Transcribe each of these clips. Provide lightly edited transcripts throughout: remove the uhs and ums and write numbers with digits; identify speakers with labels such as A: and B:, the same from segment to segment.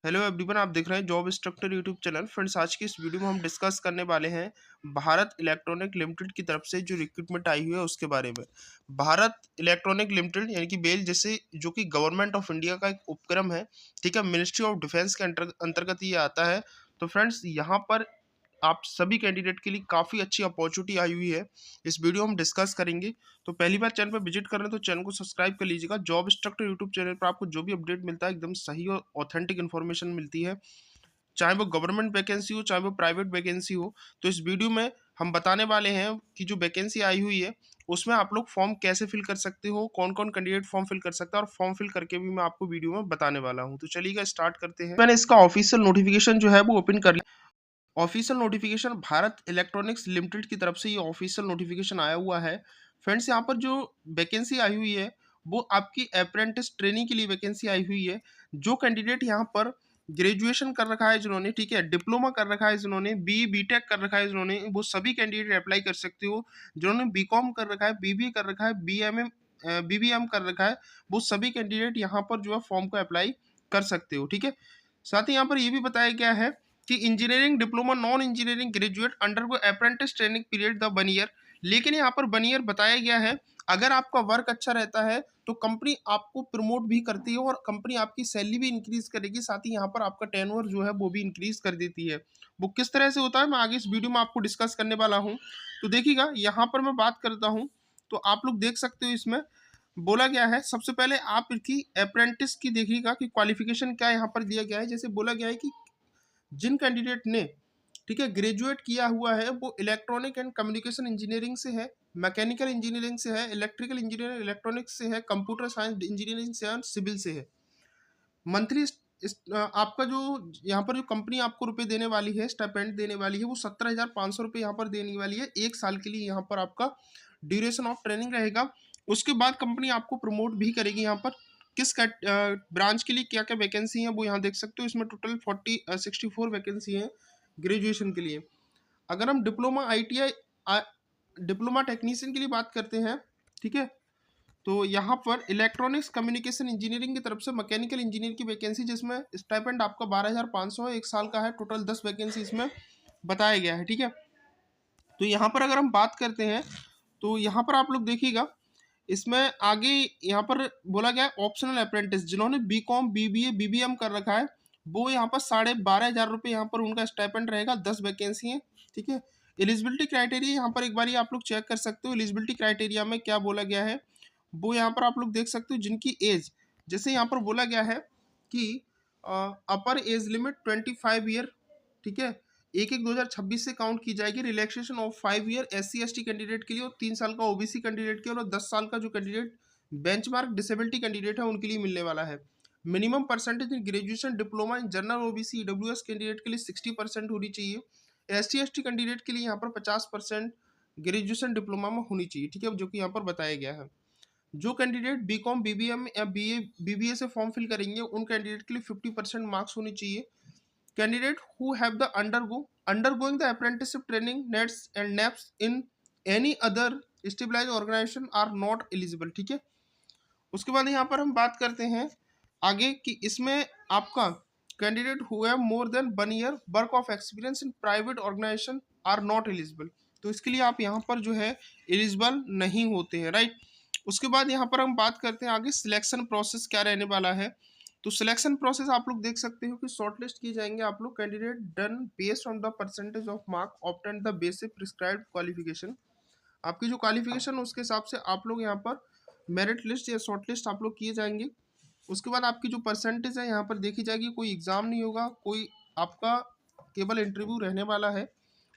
A: Hello everyone, आप देख रहे हैं job instructor YouTube channel. Friends, आज की इस वीडियो में हम डिस्कस करने वाले हैं भारत इलेक्ट्रॉनिक लिमिटेड की तरफ से जो रिक्रूटमेंट आई हुई है उसके बारे में। भारत इलेक्ट्रॉनिक लिमिटेड यानी कि बेल जैसे जो कि गवर्नमेंट ऑफ इंडिया का एक उपक्रम है, ठीक है, मिनिस्ट्री ऑफ डिफेंस के अंतर्गत ये आता है। तो फ्रेंड्स, यहाँ पर आप सभी कैंडिडेट के लिए काफ़ी अच्छी अपॉर्चुनिटी आई हुई है। इस वीडियो हम डिस्कस करेंगे। तो पहली बार चैनल पर विजिट कर रहे हैं तो चैनल को सब्सक्राइब कर लीजिएगा। जॉब इंस्ट्रक्टर यूट्यूब चैनल पर आपको जो भी अपडेट मिलता है एकदम सही और ऑथेंटिक इन्फॉर्मेशन मिलती है, चाहे वो गवर्नमेंट वैकेंसी हो चाहे वो प्राइवेट वैकेंसी हो। तो इस वीडियो में हम बताने वाले हैं कि जो वैकेंसी आई हुई है उसमें आप लोग फॉर्म कैसे फिल कर सकते हो, कौन कौन कैंडिडेट फॉर्म फिल कर सकता है, और फॉर्म फिल करके भी मैं आपको वीडियो में बताने वाला हूं। तो चलिएगा स्टार्ट करते हैं। मैंने इसका ऑफिशियल नोटिफिकेशन जो है वो ओपन कर लिया। Official notification Bharat electronics limited की तरफ से ये ऑफिशियल नोटिफिकेशन आया हुआ है। फ्रेंड्स, यहाँ पर जो वैकेंसी आई हुई है वो आपकी अप्रेंटिस ट्रेनिंग के लिए वैकेंसी आई हुई है। जो कैंडिडेट यहाँ पर ग्रेजुएशन कर रखा है जिन्होंने, ठीक है, डिप्लोमा कर रखा है जिन्होंने, बीटेक कर रखा है जिन्होंने, वो सभी कैंडिडेट अप्लाई कर सकते हो। जिन्होंने बीकॉम कर रखा है, बीबीए कर रखा है, बीबीएम कर रखा है, वो सभी कैंडिडेट यहाँ पर जो है फॉर्म को अप्लाई कर सकते हो, ठीक है। साथ ही यहाँ पर ये भी बताया गया है कि engineering diploma non engineering graduate under को apprentice training period the 1 year. लेकिन यहाँ पर 1 ईयर बताया गया है। अगर आपका वर्क अच्छा रहता है तो कंपनी आपको प्रमोट भी करती है और कंपनी आपकी सैलरी भी इंक्रीज करेगी। साथ ही यहाँ पर आपका टेनओवर जो है वो भी इंक्रीज कर देती है। वो किस तरह से होता है मैं आगे इस वीडियो में आपको डिस्कस करने वाला हूँ। तो देखिएगा, यहाँ पर मैं बात करता हूँ तो आप लोग देख सकते हो इसमें बोला गया है। सबसे पहले आप इसकी अप्रेंटिस की देखिएगा कि क्वालिफिकेशन क्या यहाँ पर दिया गया है। जैसे बोला गया है कि जिन कैंडिडेट ने, ठीक है, ग्रेजुएट किया हुआ है वो इलेक्ट्रॉनिक एंड कम्युनिकेशन इंजीनियरिंग से है, मैकेनिकल इंजीनियरिंग से है, इलेक्ट्रिकल इंजीनियरिंग इलेक्ट्रॉनिक्स से है, कंप्यूटर साइंस इंजीनियरिंग से है और सिविल से है। मंथली आपका जो यहाँ पर जो कंपनी आपको रुपए देने वाली है, स्टाइपेंड देने वाली है, वो 17,500 रुपये यहाँ पर देने वाली है 1 साल के लिए। यहाँ पर आपका ड्यूरेशन ऑफ ट्रेनिंग रहेगा। उसके बाद कंपनी आपको प्रमोट भी करेगी। यहाँ पर किस ब्रांच के लिए क्या क्या वैकेंसी है वो यहाँ देख सकते हो। इसमें टोटल 64 वैकेंसी है ग्रेजुएशन के लिए। अगर हम डिप्लोमा ITI डिप्लोमा टेक्नीशियन के लिए बात करते हैं, ठीक है, तो यहाँ पर इलेक्ट्रॉनिक्स कम्युनिकेशन इंजीनियरिंग की तरफ से मैकेनिकल इंजीनियर की वैकेंसी, जिसमें स्टाइपेंड आपका 12,500 है, 1 साल का है। टोटल 10 वैकेंसी इसमें बताया गया है, ठीक है। तो यहाँ पर अगर हम बात करते हैं तो यहाँ पर आप लोग देखिएगा, इसमें आगे यहाँ पर बोला गया है ऑप्शनल अप्रेंटिस जिन्होंने बीकॉम बीबीए बीबीएम कर रखा है वो यहाँ पर 12,500 रुपये यहाँ पर उनका स्टाइपेंड रहेगा। 10 वैकेंसी है, ठीक है। एलिजिबिलिटी क्राइटेरिया यहाँ पर एक बार आप लोग चेक कर सकते हो। एलिजिबिलिटी क्राइटेरिया में क्या बोला गया है वो यहाँ पर आप लोग देख सकते हो। जिनकी एज, जैसे यहाँ पर बोला गया है कि अपर एज लिमिट 25 ईयर, ठीक है, 1/1/2026 से काउंट की जाएगी। Relaxation of 5 year SC ST candidate के लिए और 3 साल का OBC कैंडिडेट के लिए और 10 साल का जो कैंडिडेट बेंचमार्क डिसेबिलिटी कैंडिडेट है उनके लिए मिलने वाला है। Minimum percentage in graduation diploma in general OBC EWS candidate के लिए 60% होनी चाहिए। ST ST कैंडिडेट के लिए यहाँ पर 50% ग्रेजुएशन डिप्लोमा में होनी चाहिए, ठीक है, जो कि यहाँ पर बताया गया है। जो कैंडिडेट बीकॉम बीबीएम या बीबीए से फॉर्म फिल करेंगे उन कैंडिडेट के लिए 50% मार्क्स होनी चाहिए। Candidate who have the undergoing the apprenticeship training NATS and NAPS in any other stabilize organization are not eligible, ठीक है। उसके बाद यहाँ पर हम बात करते हैं आगे कि इसमें आपका candidate who have more than 1 year work of experience in private organization are not eligible. तो इसके लिए आप यहाँ पर जो है एलिजिबल नहीं होते हैं, राइट। उसके बाद यहाँ पर हम बात करते हैं आगे सिलेक्शन प्रोसेस क्या रहने वाला है। तो सिलेक्शन प्रोसेस आप लोग देख सकते हो कि शॉर्टलिस्ट किए जाएंगे आप लोग candidate done based on the percentage of mark obtained the basic prescribed qualification. आपकी जो क्वालिफिकेशन है उसके हिसाब से आप लोग यहाँ पर मेरिट लिस्ट या शॉर्ट लिस्ट आप लोग किए जाएंगे। उसके बाद आपकी जो परसेंटेज है यहाँ पर देखी जाएगी। कोई एग्ज़ाम नहीं होगा, कोई आपका केवल इंटरव्यू रहने वाला है।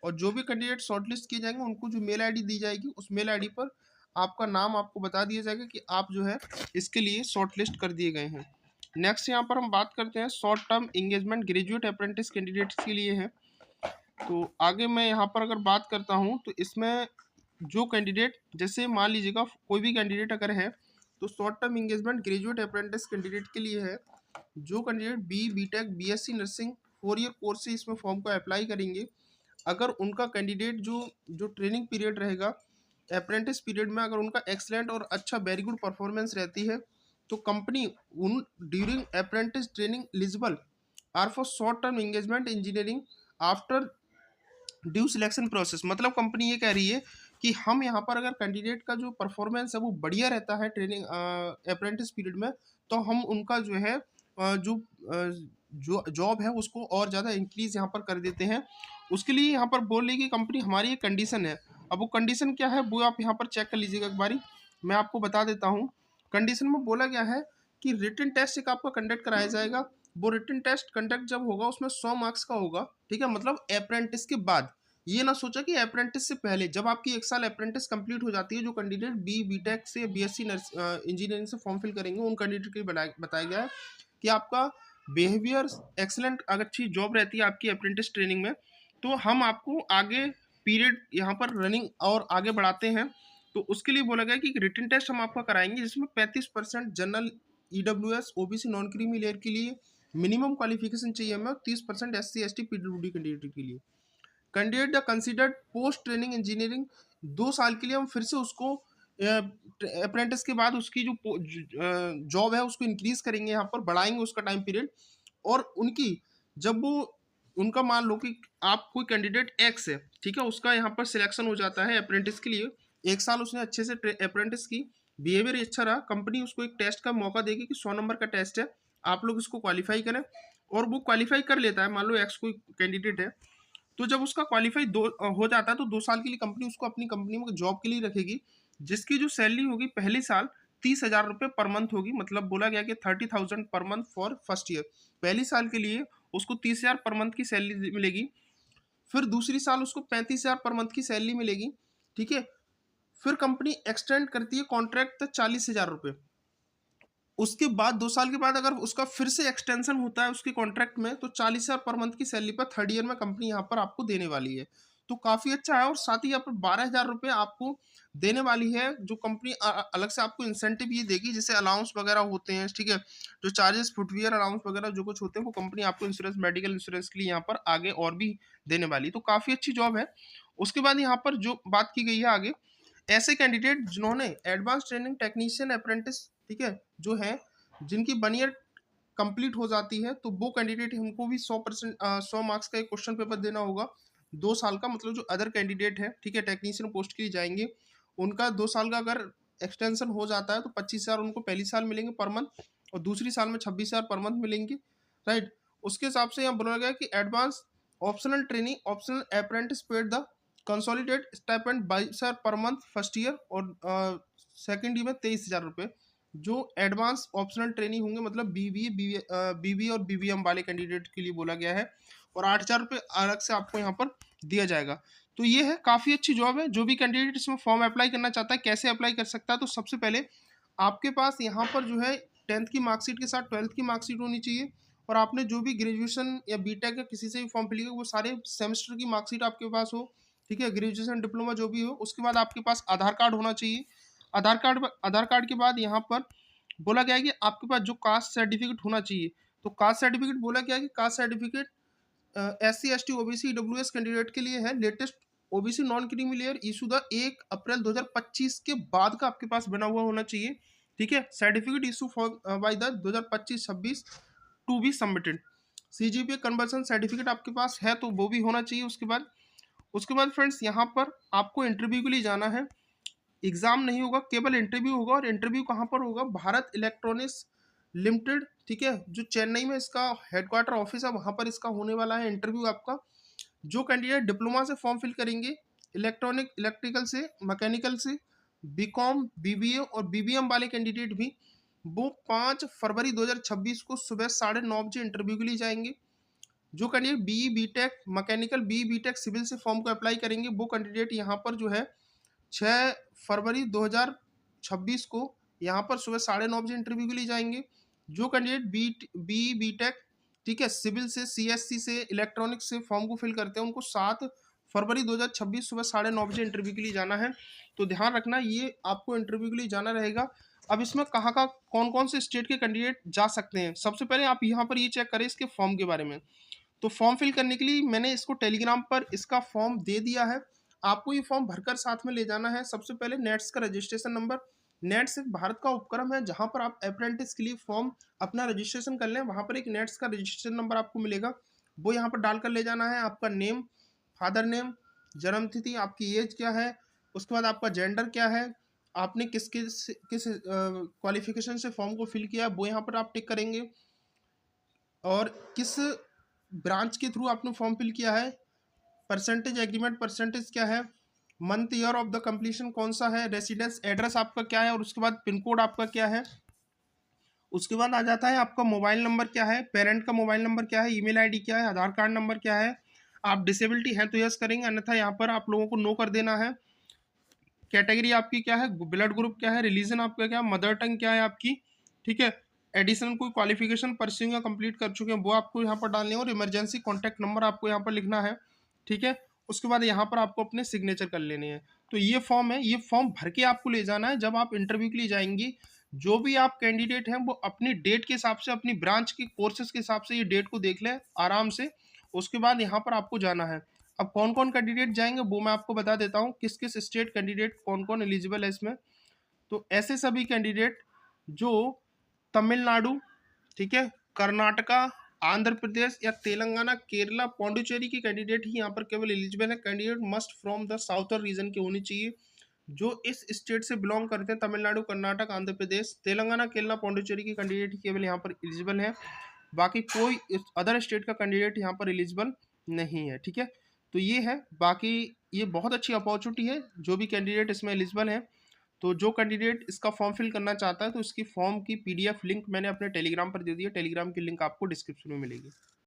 A: और जो भी कैंडिडेट शॉर्ट लिस्ट किए जाएंगे उनको जो मेल ID दी जाएगी उस मेल ID पर आपका नाम आपको बता दिया जाएगा कि आप जो है इसके लिए शॉर्ट लिस्ट कर दिए गए हैं। नेक्स्ट यहाँ पर हम बात करते हैं short term engagement graduate apprentice candidates के लिए है। तो आगे मैं यहाँ पर अगर बात करता हूँ तो इसमें जो कैंडिडेट, जैसे मान लीजिएगा कोई भी कैंडिडेट अगर है तो short term engagement graduate apprentice candidate के लिए है। जो candidate BTech BSc nursing 4 year course से इसमें फॉर्म को अप्लाई करेंगे, अगर उनका कैंडिडेट जो जो ट्रेनिंग पीरियड रहेगा अप्रेंटिस पीरियड में अगर उनका एक्सलेंट और अच्छा वेरी गुड परफॉर्मेंस रहती है तो कंपनी उन during apprentice training eligible are for short term engagement engineering after due selection process. मतलब कंपनी ये कह रही है कि हम यहाँ पर अगर कैंडिडेट का जो परफॉर्मेंस है वो बढ़िया रहता है ट्रेनिंग अप्रेंटिस पीरियड में, तो हम उनका जो है जो जॉब है उसको और ज़्यादा इंक्रीज यहाँ पर कर देते हैं। उसके लिए यहाँ पर बोल रही कि कंपनी हमारी एक कंडीशन है। अब वो कंडीशन क्या है वो आप यहाँ पर चेक कर लीजिएगा एक बारी, मैं आपको बता देता हूँ। कंडीशन में बोला गया है कि रिटन टेस्ट एक आपका कंडक्ट कराया जाएगा। वो रिटन टेस्ट कंडक्ट जब होगा उसमें 100 मार्क्स का होगा, ठीक है, मतलब अप्रेंटिस के बाद। ये ना सोचा कि अप्रेंटिस से पहले, जब आपकी एक साल अप्रेंटिस कंप्लीट हो जाती है, जो कैंडिडेट बीटेक से बीएससी इंजीनियरिंग से फॉर्म फिल करेंगे उन कैंडिडेट के लिए बताया गया है कि आपका बिहेवियर एक्सलेंट, अगर अच्छी जॉब रहती है आपकी अप्रेंटिस ट्रेनिंग में, तो हम आपको आगे पीरियड यहाँ पर रनिंग और आगे बढ़ाते हैं। तो उसके लिए बोला गया कि रिटन टेस्ट हम आपका कराएंगे जिसमें 35% general EWS OBC non creamy layer के लिए मिनिमम क्वालिफिकेशन चाहिए हमें, 30% एससी एसटी पीडब्ल्यूडी कैंडिडेट के लिए। कैंडिडेट या कंसिडर्ड पोस्ट ट्रेनिंग इंजीनियरिंग, 2 साल के लिए हम फिर से उसको अप्रेंटिस के बाद उसकी जो जॉब है उसको इंक्रीज करेंगे, यहाँ पर बढ़ाएंगे उसका टाइम पीरियड। और उनकी जब वो उनका मान लो कि आप कोई कैंडिडेट एक्स है, ठीक है, उसका यहाँ पर सिलेक्शन हो जाता है अप्रेंटिस के लिए, 1 साल उसने अच्छे से अप्रेंटिस की, बिहेवियर अच्छा रहा, कंपनी उसको एक टेस्ट का मौका देगी कि 100 नंबर का टेस्ट है, आप लोग इसको क्वालिफाई करें। और वो क्वालिफाई कर लेता है, मान लो एक्स कोई कैंडिडेट है, तो जब उसका क्वालिफाई हो जाता है तो 2 साल के लिए कंपनी उसको अपनी कंपनी में जॉब के लिए रखेगी, जिसकी जो सैलरी होगी पहले साल 30,000 रुपये पर मंथ होगी। मतलब बोला गया कि 30,000 per month for first year, पहली साल के लिए उसको 30,000 पर मंथ की सैलरी मिलेगी। फिर दूसरी साल उसको 35,000 पर मंथ की सैलरी मिलेगी, ठीक है। फिर कंपनी एक्सटेंड करती है कॉन्ट्रैक्ट तक 40,000 रुपये। उसके बाद 2 साल के बाद अगर उसका फिर से एक्सटेंशन होता है उसके कॉन्ट्रैक्ट में, तो 40,000 पर मंथ की सैलरी पर थर्ड ईयर में कंपनी यहाँ पर आपको देने वाली है। तो काफ़ी अच्छा है। और साथ ही यहाँ पर 12,000 रुपये आपको देने वाली है, जो कंपनी अलग से आपको इंसेंटिव ये देगी, जैसे अलाउंस वगैरह होते हैं, ठीक है, जो चार्जेस फुटवियर अलाउंस वगैरह जो कुछ होते हैं वो कंपनी आपको इंश्योरेंस मेडिकल इंश्योरेंस के लिए यहाँ पर आगे और भी देने वाली है। तो काफ़ी अच्छी जॉब है। उसके बाद यहाँ पर जो बात की गई है आगे, ऐसे कैंडिडेट जिन्होंने एडवांस ट्रेनिंग टेक्नीशियन अप्रेंटिस, ठीक है, जो है जिनकी 1 ईयर कंप्लीट हो जाती है, तो वो कैंडिडेट हमको भी 100 मार्क्स का एक क्वेश्चन पेपर देना होगा 2 साल का। मतलब जो अदर कैंडिडेट है, ठीक है, टेक्नीशियन पोस्ट के लिए जाएंगे, उनका 2 साल का अगर एक्सटेंशन हो जाता है तो 25,000 उनको पहली साल मिलेंगे पर मंथ, और दूसरी साल में 26,000 पर मंथ मिलेंगे, राइट। उसके हिसाब से यहाँ बोला गया कि advance optional training optional apprentice paid the consolidate stipend 22,000 per month first year, और सेकेंड ईयर में 23,000 रुपये। जो एडवांस ऑप्शनल ट्रेनिंग होंगे, मतलब बीबी और बीबीएम वाले कैंडिडेट के लिए बोला गया है, और 8,000 रुपये अलग से आपको यहाँ पर दिया जाएगा। तो ये है, काफ़ी अच्छी जॉब है। जो भी कैंडिडेट इसमें फॉर्म अप्लाई करना चाहता है, कैसे अप्लाई कर सकता है, तो सबसे पहले आपके पास यहाँ पर जो है 10th की मार्कशीट के साथ 12th की मार्कशीट होनी चाहिए, और आपने जो भी ग्रेजुएशन या बीटेक या किसी से भी फॉर्म फिल किया वो सारे सेमेस्टर की मार्कशीट आपके पास हो, ठीक है, ग्रेजुएशन डिप्लोमा जो भी हो। उसके बाद आपके पास आधार कार्ड होना चाहिए। आधार कार्ड के बाद यहाँ पर बोला गया है कि आपके पास जो कास्ट सर्टिफिकेट होना चाहिए। तो कास्ट सर्टिफिकेट बोला गया है कि caste certificate SC ST OBC EWS candidate के लिए है, latest OBC non creamy layer issue the 1 अप्रैल 2025 के बाद का आपके पास बना हुआ होना चाहिए, ठीक है। Certificate issue for by the 2025-26 to be submitted. CGPA conversion certificate आपके पास है तो वो भी होना चाहिए। उसके बाद फ्रेंड्स यहाँ पर आपको इंटरव्यू के लिए जाना है। एग्जाम नहीं होगा, केवल इंटरव्यू होगा। और इंटरव्यू कहाँ पर होगा? भारत इलेक्ट्रॉनिक्स लिमिटेड, ठीक है, जो चेन्नई में इसका हेडक्वार्टर ऑफिस है, वहाँ पर इसका होने वाला है इंटरव्यू आपका। जो कैंडिडेट डिप्लोमा से फॉर्म फिल करेंगे, इलेक्ट्रिकल से, मैकेनिकल से, बीकॉम बीबीए और बीबीएम वाले कैंडिडेट भी, वो 5 फरवरी 2026 को सुबह 9:30 बजे इंटरव्यू के लिए जाएंगे। जो candidate BE BTech mechanical, BE BTech civil से फॉर्म को अप्लाई करेंगे, वो कैंडिडेट यहाँ पर जो है 6 फरवरी 2026 को यहाँ पर सुबह 9:30 बजे इंटरव्यू के लिए जाएंगे। जो कैंडिडेट बी बीटेक, ठीक है, सिविल से, सीएससी से, इलेक्ट्रॉनिक्स से फॉर्म को फिल करते हैं, उनको 7 फरवरी 2026 सुबह 9:30 बजे इंटरव्यू के लिए जाना है। तो ध्यान रखना, ये आपको इंटरव्यू के लिए जाना रहेगा। अब इसमें कहाँ का कौन कौन से स्टेट के कैंडिडेट जा सकते हैं, सबसे पहले आप यहाँ पर ये चेक करें इसके फॉर्म के बारे में। तो फॉर्म फिल करने के लिए मैंने इसको टेलीग्राम पर इसका फॉर्म दे दिया है। आपको ये फॉर्म भरकर साथ में ले जाना है। सबसे पहले नेट्स का रजिस्ट्रेशन नंबर, नेट्स एक भारत का उपक्रम है जहाँ पर आप अप्रेंटिस के लिए फॉर्म अपना रजिस्ट्रेशन कर लें। वहाँ पर एक नेट्स का रजिस्ट्रेशन नंबर आपको मिलेगा, वो यहाँ पर डालकर ले जाना है। आपका नेम, फादर नेम, जन्म तिथि, आपकी एज क्या है, उसके बाद आपका जेंडर क्या है, आपने किस क्वालिफिकेशन से फॉर्म को फिल किया है वो यहाँ पर आप टिक करेंगे, और किस ब्रांच के थ्रू आपने फॉर्म फिल किया है, परसेंटेज एग्रीमेंट परसेंटेज क्या है, month year of the completion कौन सा है, रेसिडेंस एड्रेस आपका क्या है, और उसके बाद पिन कोड आपका क्या है। उसके बाद आ जाता है आपका मोबाइल नंबर क्या है, पेरेंट का मोबाइल नंबर क्या है, ईमेल आईडी क्या है, आधार कार्ड नंबर क्या है। आप डिसेबिलिटी है तो यस करेंगे, अन्यथा यहाँ पर आप लोगों को नो कर देना है। कैटेगरी आपकी क्या है, ब्लड ग्रुप क्या है, रिलीजन आपका क्या है, मदर टंग क्या है आपकी, ठीक है। एडिशनल कोई क्वालिफिकेशन परस्यूइंग या कंप्लीट कर चुके हैं वो आपको यहाँ पर डालने हैं, और इमरजेंसी कॉन्टैक्ट नंबर आपको यहाँ पर लिखना है, ठीक है। उसके बाद यहाँ पर आपको अपने सिग्नेचर कर लेने हैं। तो ये फॉर्म है, ये फॉर्म भर के आपको ले जाना है जब आप इंटरव्यू के लिए जाएंगी। जो भी आप कैंडिडेट हैं वो अपनी डेट के हिसाब से, अपनी ब्रांच के कोर्सेज के हिसाब से ये डेट को देख लें आराम से। उसके बाद यहाँ पर आपको जाना है। अब कौन कौन कैंडिडेट जाएंगे वो मैं आपको बता देता हूँ, किस किस स्टेट कैंडिडेट कौन कौन एलिजिबल है इसमें। तो ऐसे सभी कैंडिडेट जो तमिलनाडु, ठीक है, कर्नाटका, आंध्र प्रदेश या तेलंगाना, केरला, पौंडुचेरी के कैंडिडेट ही यहाँ पर केवल एलिजिबल है। Candidate must from the southern reason के होनी चाहिए, जो इस स्टेट से बिलोंग करते हैं, तमिलनाडु, कर्नाटक, आंध्र प्रदेश, तेलंगाना, केरला, पौंडुचेरी के कैंडिडेट ही केवल यहाँ पर एलिजिबल है। बाकी कोई अदर स्टेट का कैंडिडेट यहाँ पर एलिजिबल नहीं है, ठीक है। तो ये है, बाकी ये बहुत अच्छी अपॉर्चुनिटी है जो भी कैंडिडेट इसमें एलिजिबल है। तो जो कैंडिडेट इसका फॉर्म फिल करना चाहता है तो इसकी फॉर्म की पीडीएफ लिंक मैंने अपने टेलीग्राम पर दे दी है, टेलीग्राम की लिंक आपको डिस्क्रिप्शन में मिलेगी।